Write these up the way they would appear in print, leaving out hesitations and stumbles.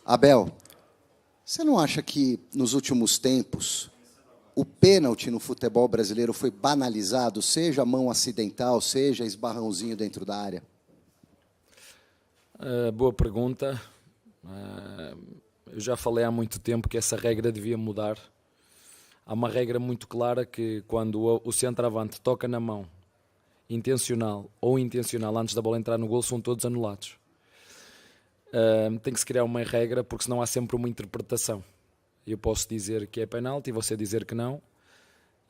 Abel, você não acha que, nos últimos tempos, o pênalti no futebol brasileiro foi banalizado, seja mão acidental, seja esbarrãozinho dentro da área? Boa pergunta. Eu já falei há muito tempo que essa regra devia mudar. Há uma regra muito clara que quando o centroavante toca na mão, intencional ou intencional, antes da bola entrar no golo, são todos anulados. Tem que se criar uma regra, porque senão há sempre uma interpretação. Eu posso dizer que é penalti e você dizer que não.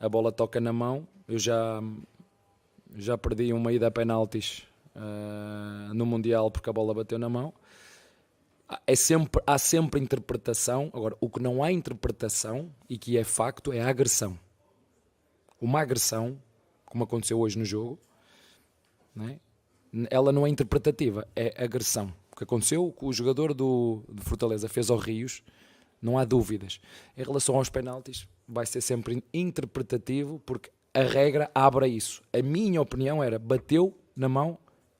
A bola toca na mão. Eu já perdi uma ida a penaltis no Mundial porque a bola bateu na mão. Há sempre interpretação. Agora, o que não há interpretação e que é facto é a agressão. Uma agressão, como aconteceu hoje no jogo, não é? Ela não é interpretativa, é agressão. O que aconteceu, que o jogador do Fortaleza fez ao Rios, não há dúvidas. Em relação aos penaltis, vai ser sempre interpretativo, porque a regra abre a isso. A minha opinião era, bateu na mão,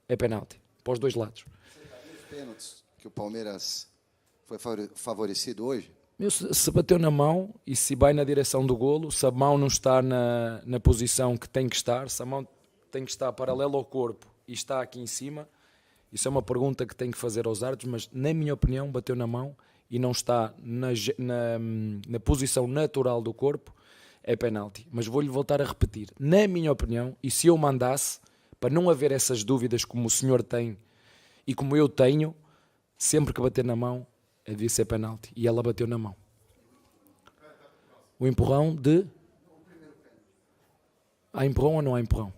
é penalti, para os dois lados. Os pênaltis que o Palmeiras foi favorecido hoje? Se bateu na mão e se vai na direção do golo, se a mão não está na posição que tem que estar, se a mão tem que estar paralela ao corpo e está aqui em cima, isso é uma pergunta que tem que fazer aos árbitros, mas na minha opinião bateu na mão e não está na posição natural do corpo, é penalti. Mas vou-lhe voltar a repetir, na minha opinião, e se eu mandasse, para não haver essas dúvidas como o senhor tem e como eu tenho, sempre que bater na mão, devia ser penalti. E ela bateu na mão. O empurrão de... Há empurrão ou não há empurrão?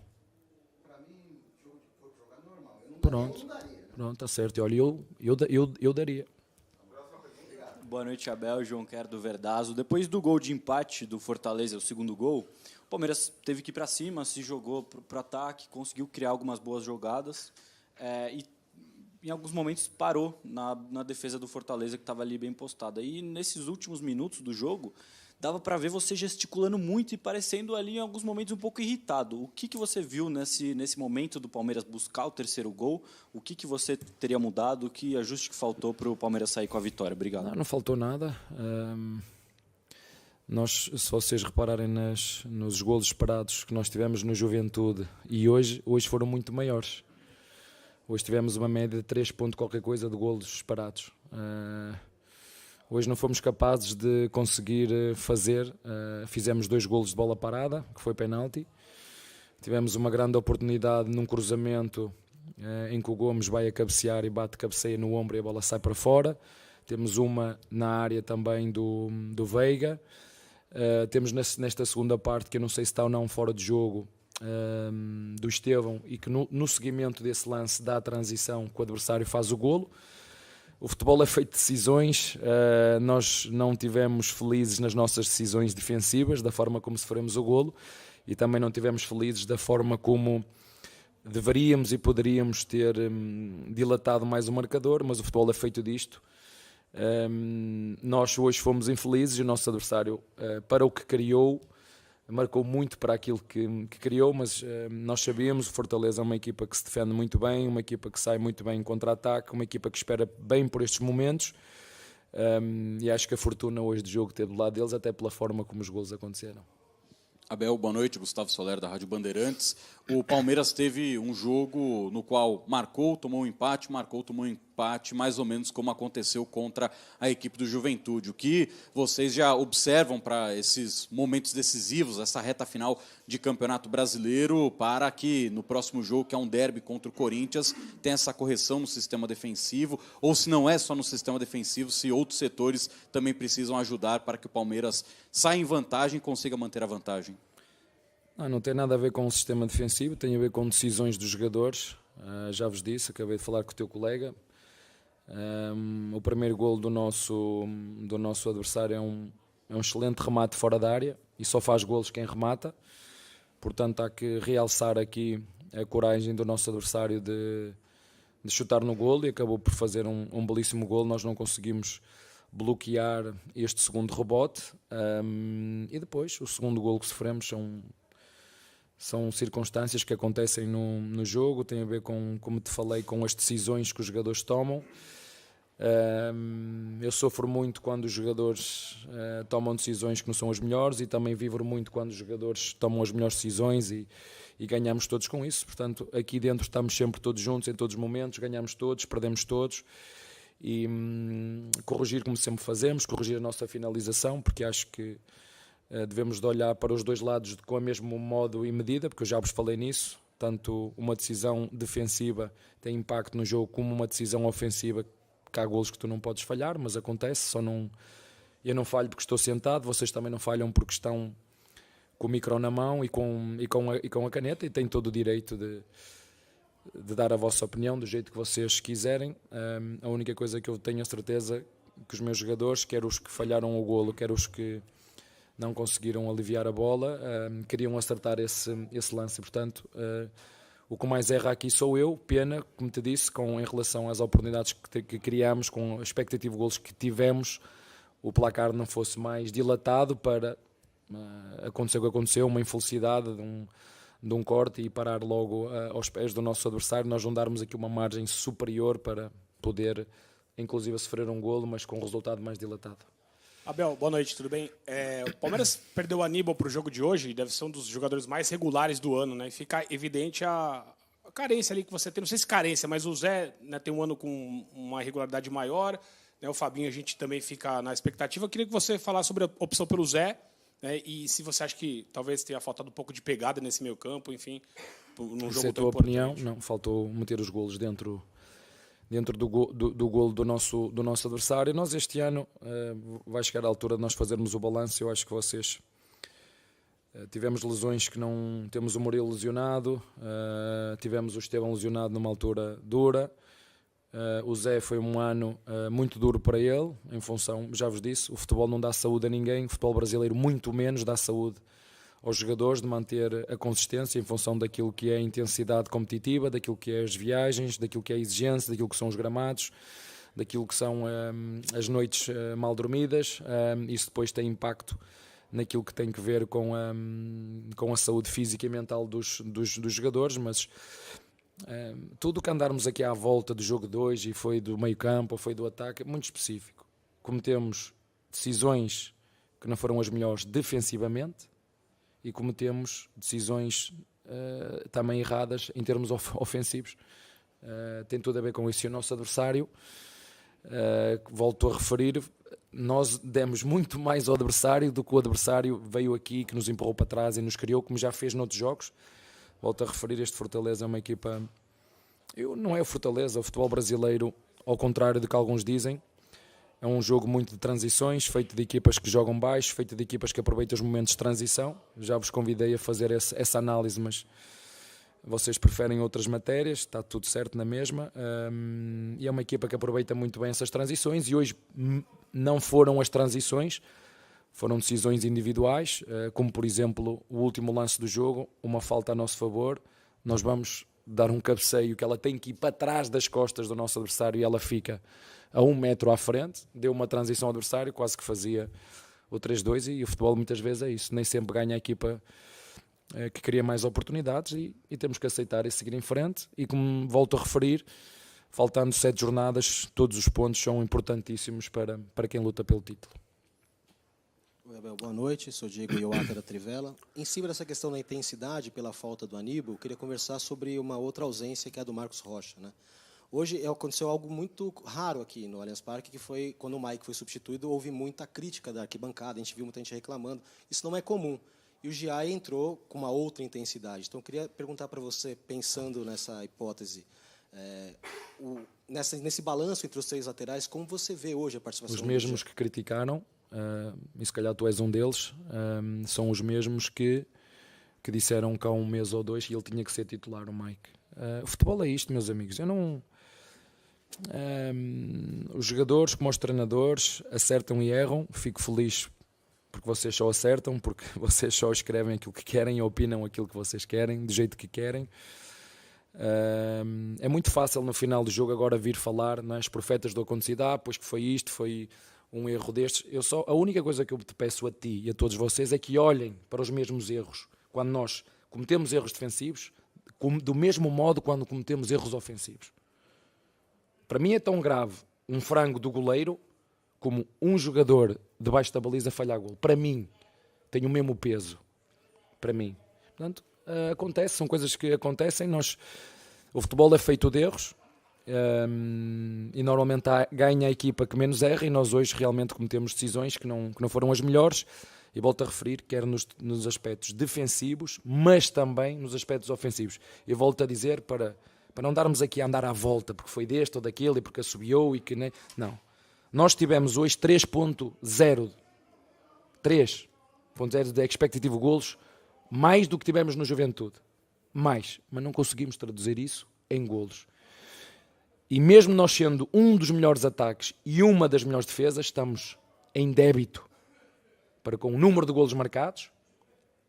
Pronto, está certo. Olha, eu daria. Boa noite, Abel. João Quer do Verdazo. Depois do gol de empate do Fortaleza, o segundo gol, o Palmeiras teve que ir para cima, se jogou para o ataque, conseguiu criar algumas boas jogadas e em alguns momentos parou na defesa do Fortaleza, que estava ali bem postada. E nesses últimos minutos do jogo, dava para ver você gesticulando muito e parecendo ali em alguns momentos um pouco irritado. O que você viu nesse momento do Palmeiras buscar o terceiro gol? O que você teria mudado? Que ajuste que faltou para o Palmeiras sair com a vitória? Obrigado. Não faltou nada. Se vocês repararem nos golos esperados que nós tivemos no Juventude e hoje foram muito maiores. Hoje tivemos uma média de 3 pontos qualquer coisa de golos esperados. Hoje não fomos capazes de conseguir fazer. Fizemos 2 golos de bola parada, que foi penalti. Tivemos uma grande oportunidade num cruzamento em que o Gomes vai a cabecear e cabeceia no ombro e a bola sai para fora. Temos uma na área também do Veiga. Temos nesta segunda parte, que eu não sei se está ou não fora de jogo, do Estevão, e que no seguimento desse lance dá a transição que o adversário faz o golo. O futebol é feito de decisões. Nós não tivemos felizes nas nossas decisões defensivas, da forma como sofremos o golo, e também não tivemos felizes da forma como deveríamos e poderíamos ter dilatado mais o marcador, mas o futebol é feito disto. Nós hoje fomos infelizes e o nosso adversário, para o que criou, marcou muito para aquilo que criou, mas nós sabíamos, o Fortaleza é uma equipa que se defende muito bem, uma equipa que sai muito bem em contra-ataque, uma equipa que espera bem por estes momentos, e acho que a fortuna hoje de jogo esteve do lado deles, até pela forma como os golos aconteceram. Abel, boa noite. Gustavo Soler, da Rádio Bandeirantes. O Palmeiras teve um jogo no qual marcou, tomou um empate, mais ou menos como aconteceu contra a equipe do Juventude. O que vocês já observam para esses momentos decisivos, essa reta final de Campeonato Brasileiro, para que no próximo jogo, que é um derby contra o Corinthians, tenha essa correção no sistema defensivo, ou se não é só no sistema defensivo, se outros setores também precisam ajudar para que o Palmeiras saia em vantagem e consiga manter a vantagem? Não tem nada a ver com o sistema defensivo, tem a ver com decisões dos jogadores. Já vos disse, acabei de falar com o teu colega. O primeiro golo do nosso adversário é um excelente remate fora da área e só faz golos quem remata. Portanto, há que realçar aqui a coragem do nosso adversário de chutar no golo, e acabou por fazer um belíssimo golo. Nós não conseguimos bloquear este segundo rebote, e depois o segundo golo que sofremos são circunstâncias que acontecem no jogo, tem a ver com, como te falei, com as decisões que os jogadores tomam. Eu sofro muito quando os jogadores tomam decisões que não são as melhores e também vibro muito quando os jogadores tomam as melhores decisões e ganhamos todos com isso. Portanto, aqui dentro estamos sempre todos juntos em todos os momentos, ganhamos todos, perdemos todos e corrigir como sempre fazemos, corrigir a nossa finalização, porque acho que devemos de olhar para os dois lados com o mesmo modo e medida, porque eu já vos falei nisso. Tanto uma decisão defensiva tem impacto no jogo como uma decisão ofensiva, que há golos que tu não podes falhar, mas acontece, eu não falho porque estou sentado, vocês também não falham porque estão com o micro na mão e com a caneta, e têm todo o direito de dar a vossa opinião do jeito que vocês quiserem. A única coisa que eu tenho a certeza que os meus jogadores, quer os que falharam o golo, quer os que não conseguiram aliviar a bola, queriam acertar esse lance. Portanto, o que mais erra aqui sou eu. Pena, como te disse, em relação às oportunidades que criámos, com a expectativa de golos que tivemos, o placar não fosse mais dilatado para acontecer o que aconteceu, uma infelicidade de um corte e parar logo aos pés do nosso adversário, nós não darmos aqui uma margem superior para poder, inclusive, sofrer um golo, mas com um resultado mais dilatado. Abel, boa noite, tudo bem? O Palmeiras perdeu o Aníbal para o jogo de hoje, deve ser um dos jogadores mais regulares do ano, né? E fica evidente a carência ali que você tem, não sei se carência, mas o Zé, né, tem um ano com uma regularidade maior, né? O Fabinho, a gente também fica na expectativa. Eu queria que você falasse sobre a opção pelo Zé, né? E se você acha que talvez tenha faltado um pouco de pegada nesse meio campo, enfim, num jogo tão importante. Opinião, não, faltou meter os golos dentro do golo do nosso adversário. Nós este ano vai chegar a altura de nós fazermos o balanço. Eu acho que vocês tivemos lesões que não... Temos o Murilo lesionado, tivemos o Estevão lesionado numa altura dura, o Zé foi um ano muito duro para ele, em função, já vos disse, o futebol não dá saúde a ninguém, o futebol brasileiro muito menos dá saúde aos jogadores, de manter a consistência em função daquilo que é a intensidade competitiva, daquilo que é as viagens, daquilo que é a exigência, daquilo que são os gramados, daquilo que são as noites mal dormidas. Isso depois tem impacto naquilo que tem que ver com a saúde física e mental dos jogadores, mas tudo o que andarmos aqui à volta do jogo de hoje, e foi do meio campo, ou foi do ataque, é muito específico. Cometemos decisões que não foram as melhores defensivamente, e cometemos decisões também erradas em termos ofensivos. Tem tudo a ver com isso. E o nosso adversário, volto a referir, nós demos muito mais ao adversário do que o adversário veio aqui, que nos empurrou para trás e nos criou, como já fez noutros jogos. Volto a referir, este Fortaleza é uma equipa... Não é o Fortaleza, o futebol brasileiro, ao contrário do que alguns dizem, é um jogo muito de transições, feito de equipas que jogam baixo, feito de equipas que aproveitam os momentos de transição. Já vos convidei a fazer essa análise, mas vocês preferem outras matérias, está tudo certo na mesma. E é uma equipa que aproveita muito bem essas transições, e hoje não foram as transições, foram decisões individuais, como por exemplo o último lance do jogo, uma falta a nosso favor, nós vamos dar um cabeceio que ela tem que ir para trás das costas do nosso adversário e ela fica a 1 metro à frente, deu uma transição ao adversário, quase que fazia o 3-2, e o futebol muitas vezes é isso, nem sempre ganha a equipa que cria mais oportunidades, e temos que aceitar e seguir em frente. E como volto a referir, faltando 7 jornadas, todos os pontos são importantíssimos para quem luta pelo título. Oi, Abel, boa noite, sou Diego Iowata da Trivela. Em cima dessa questão da intensidade pela falta do Aníbal, eu queria conversar sobre uma outra ausência, que é a do Marcos Rocha, né? Hoje aconteceu algo muito raro aqui no Allianz Parque, que foi quando o Mike foi substituído, houve muita crítica da arquibancada, a gente viu muita gente reclamando. Isso não é comum. E o Giai entrou com uma outra intensidade. Então, eu queria perguntar para você, pensando nessa hipótese, nesse balanço entre os 3 laterais, como você vê hoje a participação do Giai? Os mesmos que criticaram, e se calhar tu és um deles, são os mesmos que disseram que há 1 mês ou 2 e ele tinha que ser titular, o Mike. O futebol é isto, meus amigos. Eu não... os jogadores, como os treinadores, acertam e erram. Fico feliz porque vocês só acertam, porque vocês só escrevem aquilo que querem e opinam aquilo que vocês querem, do jeito que querem. É muito fácil no final do jogo agora vir falar, não é? Os profetas do acontecido, pois que foi isto, foi um erro destes. A única coisa que eu te peço a ti e a todos vocês é que olhem para os mesmos erros quando nós cometemos erros defensivos, do mesmo modo quando cometemos erros ofensivos. Para mim é tão grave um frango do goleiro como um jogador debaixo da baliza falhar gol. Para mim, tem o mesmo peso. Para mim. Portanto, acontece, são coisas que acontecem. O futebol é feito de erros e normalmente ganha a equipa que menos erra, e nós hoje realmente cometemos decisões que não foram as melhores, e volto a referir, quer nos aspectos defensivos, mas também nos aspectos ofensivos. Eu volto a dizer, para não darmos aqui a andar à volta, porque foi deste ou daquele, e porque assobiou, e que nem... Não. Nós tivemos hoje 3.0 de expectative golos, mais do que tivemos no Juventude. Mais. Mas não conseguimos traduzir isso em golos. E mesmo nós sendo um dos melhores ataques e uma das melhores defesas, estamos em débito para com o número de golos marcados,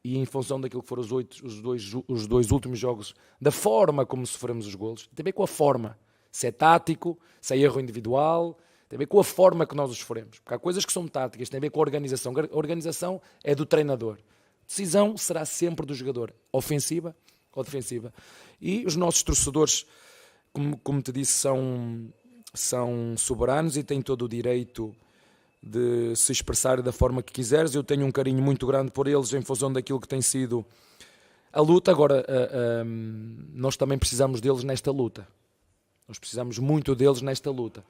e em função daquilo que foram os dois últimos jogos, da forma como sofremos os golos, tem a ver com a forma. Se é tático, se é erro individual, tem a ver com a forma que nós os sofremos. Porque há coisas que são táticas, tem a ver com a organização. A organização é do treinador. A decisão será sempre do jogador, ofensiva ou defensiva. E os nossos torcedores, como te disse, são soberanos e têm todo o direito de se expressar da forma que quiseres. Eu tenho um carinho muito grande por eles em função daquilo que tem sido a luta. Agora, nós também precisamos deles nesta luta. Nós precisamos muito deles nesta luta.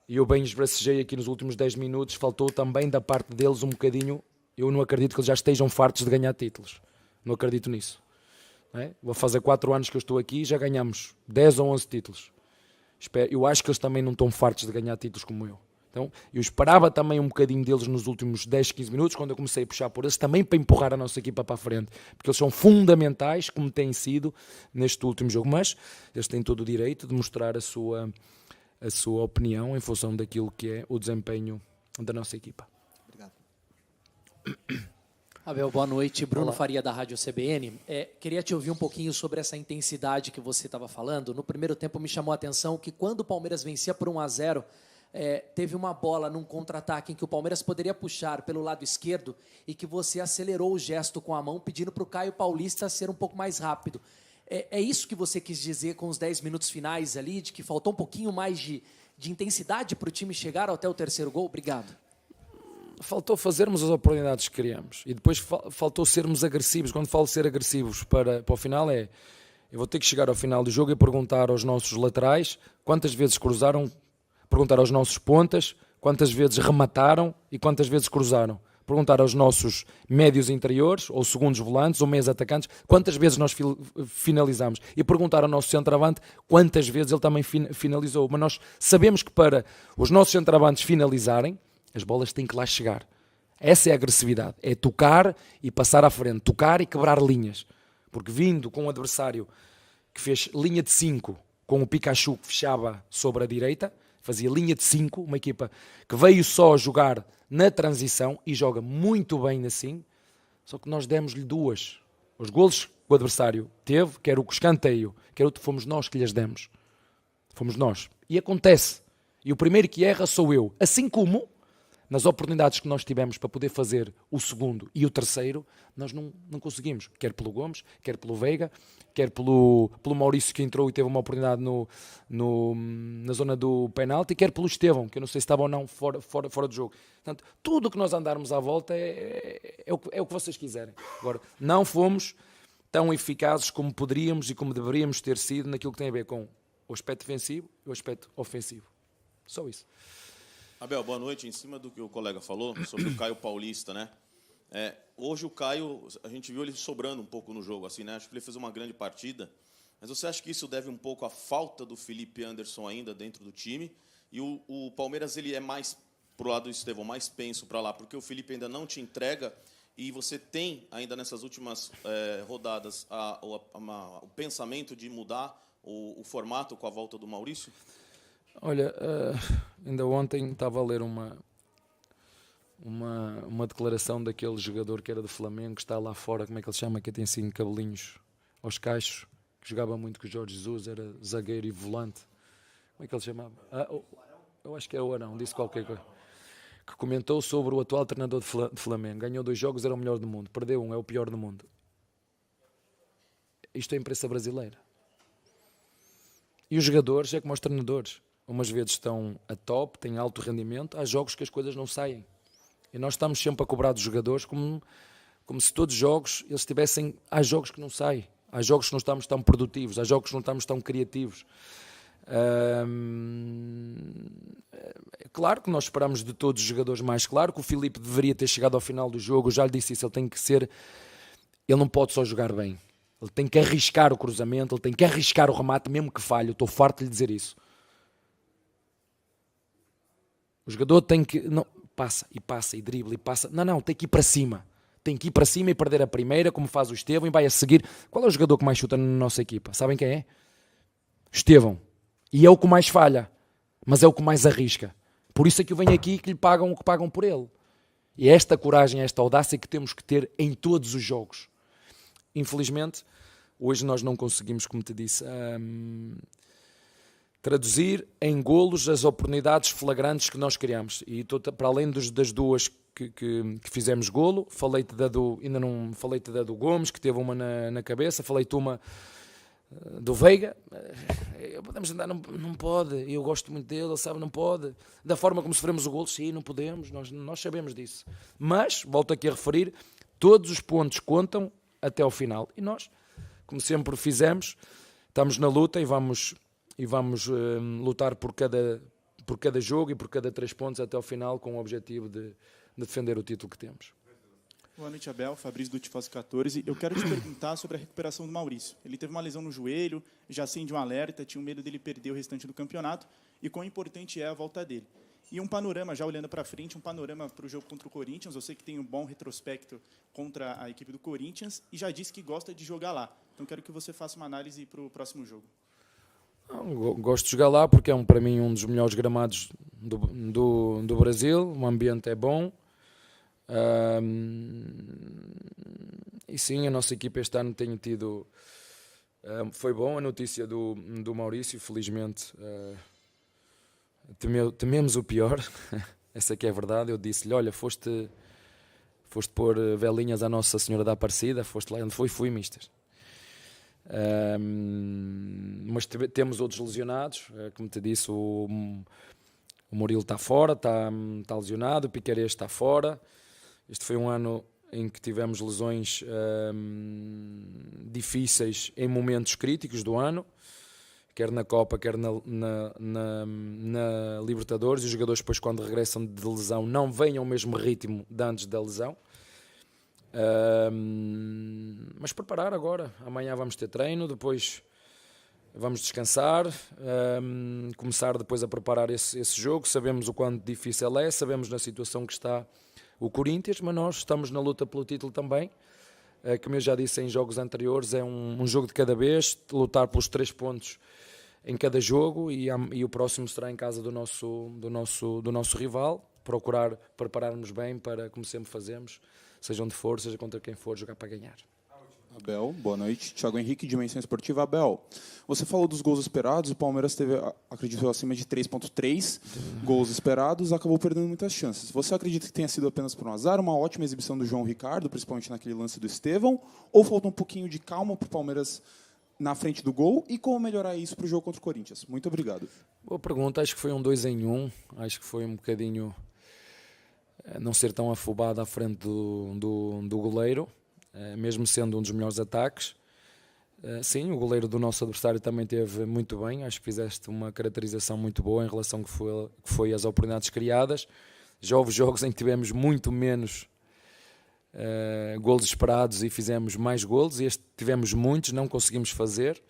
E eu bem esbracejei aqui nos últimos 10 minutos, faltou também da parte deles um bocadinho. Eu não acredito que eles já estejam fartos de ganhar títulos. Não acredito nisso. Não é? Vou fazer 4 anos que eu estou aqui e já ganhamos 10 ou 11 títulos. Eu acho que eles também não estão fartos de ganhar títulos como eu. Então, eu esperava também um bocadinho deles nos últimos 10, 15 minutos, quando eu comecei a puxar por eles, também para empurrar a nossa equipa para a frente, porque eles são fundamentais, como têm sido neste último jogo, mas eles têm todo o direito de mostrar a sua opinião em função daquilo que é o desempenho da nossa equipa. Obrigado. Abel, boa noite. Bruno Olá. Faria, da Rádio CBN. Queria te ouvir um pouquinho sobre essa intensidade que você estava falando. No primeiro tempo me chamou a atenção que quando o Palmeiras vencia por 1-0, teve uma bola num contra-ataque em que o Palmeiras poderia puxar pelo lado esquerdo e que você acelerou o gesto com a mão, pedindo para o Caio Paulista ser um pouco mais rápido. É isso que você quis dizer com os 10 minutos finais ali, de que faltou um pouquinho mais de intensidade para o time chegar até o terceiro gol? Obrigado. Faltou fazermos as oportunidades que queríamos e depois faltou sermos agressivos. Quando falo ser agressivos para o final eu vou ter que chegar ao final do jogo e perguntar aos nossos laterais quantas vezes cruzaram, perguntar aos nossos pontas quantas vezes remataram e quantas vezes cruzaram, perguntar aos nossos médios interiores ou segundos volantes ou meios atacantes quantas vezes nós finalizamos e perguntar ao nosso centroavante quantas vezes ele também finalizou. Mas nós sabemos que para os nossos centroavantes finalizarem, as bolas têm que lá chegar. Essa é a agressividade. É tocar e passar à frente. Tocar e quebrar linhas. Porque vindo com um adversário que fez linha de 5, com o Pikachu que fechava sobre a direita, fazia linha de 5, uma equipa que veio só jogar na transição e joga muito bem assim, só que nós demos-lhe 2. Os golos que o adversário teve, quer o escanteio, quer o que fomos nós que lhes demos. Fomos nós. E acontece. E o primeiro que erra sou eu. Assim como nas oportunidades que nós tivemos para poder fazer o segundo e o terceiro, nós não conseguimos. Quer pelo Gomes, quer pelo Veiga, quer pelo Maurício, que entrou e teve uma oportunidade na zona do penalti, quer pelo Estevão, que eu não sei se estava ou não fora do jogo. Portanto, tudo o que nós andarmos à volta é o que vocês quiserem. Agora, não fomos tão eficazes como poderíamos e como deveríamos ter sido naquilo que tem a ver com o aspecto defensivo e o aspecto ofensivo. Só isso. Abel, boa noite. Em cima do que o colega falou sobre o Caio Paulista, né? Hoje o Caio, a gente viu ele sobrando um pouco no jogo, assim, né? Acho que ele fez uma grande partida. Mas você acha que isso deve um pouco à falta do Felipe Anderson ainda dentro do time? E o Palmeiras, ele é mais pro lado do Estevão, mais penso para lá, porque o Felipe ainda não te entrega e você tem ainda nessas últimas rodadas o pensamento de mudar o formato com a volta do Maurício? Olha, ainda ontem estava a ler uma declaração daquele jogador que era do Flamengo, que está lá fora, como é que ele se chama, que tem assim cabelinhos aos cachos, que jogava muito com o Jorge Jesus, era zagueiro e volante. Como é que ele se chamava? Eu acho que é o Arão, disse qualquer coisa. Que comentou sobre o atual treinador de Flamengo. Ganhou 2 jogos, era o melhor do mundo. Perdeu 1, é o pior do mundo. Isto é a imprensa brasileira. E os jogadores é como os treinadores. umas vezes estão a top, têm alto rendimento, há jogos que as coisas não saem. E nós estamos sempre a cobrar dos jogadores como se todos os jogos eles tivessem... Há jogos que não saem, há jogos que não estamos tão produtivos, há jogos que não estamos tão criativos. É claro que nós esperamos de todos os jogadores mais. Claro que o Filipe deveria ter chegado ao final do jogo, eu já lhe disse isso, ele tem que ser... Ele não pode só jogar bem, ele tem que arriscar o cruzamento, ele tem que arriscar o remate, mesmo que falhe. Eu estou farto de lhe dizer isso. O jogador tem que... Não, passa e dribla e passa. Não, tem que ir para cima. Tem que ir para cima e perder a primeira, como faz o Estevão, e vai a seguir. Qual é o jogador que mais chuta na nossa equipa? Sabem quem é? Estevão. E é o que mais falha, mas é o que mais arrisca. Por isso é que eu venho aqui e que lhe pagam o que pagam por ele. E é esta coragem, esta audácia que temos que ter em todos os jogos. Infelizmente, hoje nós não conseguimos, como te disse, traduzir em golos as oportunidades flagrantes que nós criamos. E para além das duas que fizemos golo, falei-te ainda não falei-te da do Gomes, que teve uma na cabeça, falei-te uma do Veiga. Podemos andar, não pode, eu gosto muito dele, ele sabe, não pode. Da forma como sofremos o golo, sim, não podemos, nós sabemos disso. Mas, volto aqui a referir, todos os pontos contam até ao final. E nós, como sempre fizemos, estamos na luta e vamos lutar por cada jogo e por cada 3 pontos até ao final, com o objetivo de defender o título que temos. Boa noite, Abel. Fabrício do Tifose 14. Eu quero te perguntar sobre a recuperação do Maurício. Ele teve uma lesão no joelho, já acende um alerta, tinha medo dele perder o restante do campeonato e quão importante é a volta dele. E um panorama, já olhando para frente, um panorama para o jogo contra o Corinthians. Eu sei que tem um bom retrospecto contra a equipe do Corinthians e já disse que gosta de jogar lá. Então, quero que você faça uma análise para o próximo jogo. Gosto de jogar lá porque é para mim um dos melhores gramados do Brasil. O ambiente é bom. E sim, a nossa equipa este ano tem tido... foi bom a notícia do Maurício, felizmente. Tememos o pior, essa que é a verdade. Eu disse-lhe, olha, foste pôr velinhas à Nossa Senhora da Aparecida, foste lá onde fui, mister. Mas temos outros lesionados, como te disse, o Murilo está fora, está lesionado, o Piquerez está fora. Este foi um ano em que tivemos lesões difíceis em momentos críticos do ano, quer na Copa, quer na Libertadores, e os jogadores depois, quando regressam de lesão, não vêm ao mesmo ritmo de antes da lesão. Mas preparar agora. Amanhã vamos ter treino, depois vamos descansar, começar depois a preparar esse jogo. Sabemos o quanto difícil é, sabemos na situação que está o Corinthians, mas nós estamos na luta pelo título também. Como eu já disse em jogos anteriores, é um jogo de cada vez, lutar pelos 3 pontos em cada jogo, e o próximo será em casa do nosso rival. Procurar prepararmos bem para, como sempre fazemos, seja onde for, seja contra quem for, jogar para ganhar. Abel, boa noite. Thiago Henrique, Dimensão Esportiva. Abel, você falou dos gols esperados, o Palmeiras teve, acredito, acima de 3.3 gols esperados, acabou perdendo muitas chances. Você acredita que tenha sido apenas por um azar, uma ótima exibição do João Ricardo, principalmente naquele lance do Estevão, ou falta um pouquinho de calma para o Palmeiras na frente do gol, e como melhorar isso para o jogo contra o Corinthians? Muito obrigado. Boa pergunta, acho que foi um 2 em 1, acho que foi um bocadinho não ser tão afobado à frente do goleiro, mesmo sendo um dos melhores ataques. Sim, o goleiro do nosso adversário também teve muito bem, acho que fizeste uma caracterização muito boa em relação que foi as oportunidades criadas. Já houve jogos em que tivemos muito menos golos esperados e fizemos mais golos, e este tivemos muitos, não conseguimos fazer.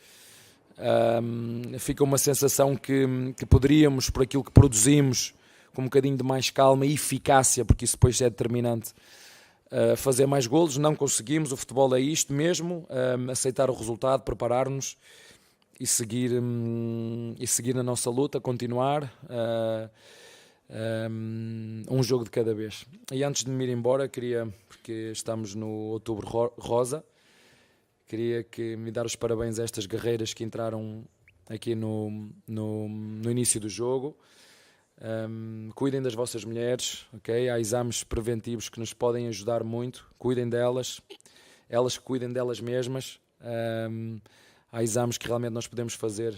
Fica uma sensação que poderíamos, por aquilo que produzimos, com um bocadinho de mais calma e eficácia, porque isso depois é determinante, fazer mais golos. Não conseguimos. O futebol é isto mesmo, aceitar o resultado, preparar-nos e seguir na nossa luta, continuar um jogo de cada vez. E antes de me ir embora, porque estamos no Outubro Rosa, queria me dar os parabéns a estas guerreiras que entraram aqui no início do jogo. Cuidem das vossas mulheres, ok? Há exames preventivos que nos podem ajudar muito. Cuidem delas, elas que cuidem delas mesmas. Há exames que realmente nós podemos fazer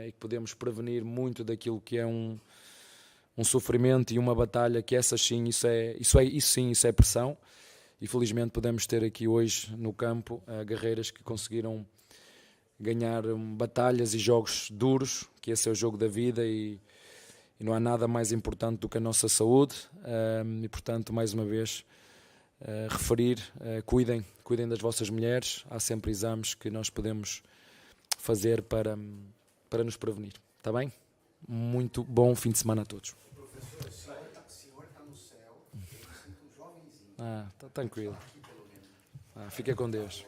e que podemos prevenir muito daquilo que é um sofrimento e uma batalha, que essas sim, isso é pressão. E felizmente podemos ter aqui hoje no campo guerreiras que conseguiram ganhar batalhas e jogos duros, que esse é o jogo da vida, e não há nada mais importante do que a nossa saúde. E portanto, mais uma vez, referir, cuidem das vossas mulheres. Há sempre exames que nós podemos fazer para nos prevenir. Está bem? Muito bom fim de semana a todos. Professor, o senhor está no céu, eu me sinto um jovenzinho. Está tranquilo. Fica com Deus.